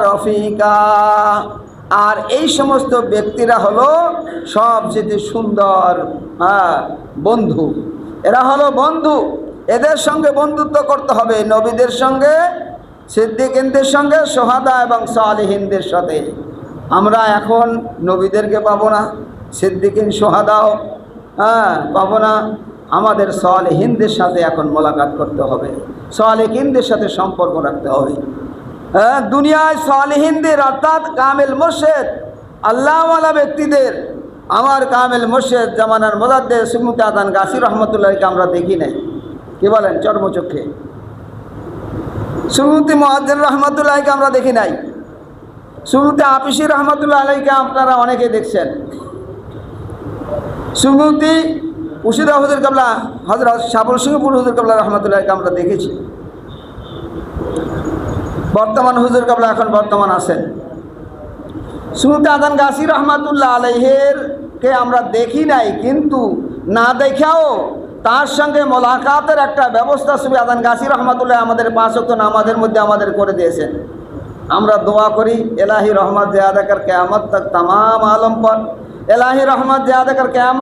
রফিকা। আর এই সমস্ত ব্যক্তিরা হলো সবচেয়ে সুন্দর বন্ধু। এরা হলো বন্ধু, এদের সঙ্গে বন্ধুত্ব করতে হবে, নবীদের সঙ্গে, সিদ্দিকীনদের সঙ্গে, সোহাদা এবং সালেহিনদের সাথে। আমরা এখন নবীদেরকে পাবো না, সিদ্দিকীন সোহাদাও পাবো না, আমাদের সালেহিনদের সাথে এখন মোলাকাত করতে হবে, সালেহিনদের সাথে সম্পর্ক রাখতে হবে। দুনিয়ায় সালেহিনদের অর্থাৎ কামেল মুর্শেদ আল্লাহওয়ালা ব্যক্তিদের, আমার কামেল মুর্শেদ জামানার মুজাদ্দিদ সুন্নতে আদান গাছি রহমতুল্লাহকে আমরা দেখি নাই, কি বলেন, চর্মচক্ষে। সুন্নতি মুআজ্জির রহমতুল্লাহকে আমরা দেখি নাই, সুন্নতি আপিসি রহমতুল্লাহ আলাইকে আপনারা অনেকে দেখছেন, সুন্নতি উশিদা হুজুর কাবলা হযরত শাবুল সিংহপুর হুজুর কাবলা রহমতুল্লাহকে আমরা দেখেছি। বর্তমান হুজুর কাবলা এখন বর্তমান আছেন। সুন্নতে আদান গাছি রহমতুল্লাহ আলাইহের কে আমরা দেখি নাই, কিন্তু না দেখাও তার সঙ্গে মোলাকাতের একটা ব্যবস্থা সুবি আদান গাছি রহমতুল্লাহ আমাদের 5 ওয়াক্ত নামাজের মধ্যে আমাদের করে দিয়েছেন। আমরা দোয়া করি ইলাহি রহমত ज़ियादा कर क़यामत तक तमाम आलम पर, इलाही रहमत ज़्यादा कर क़यामत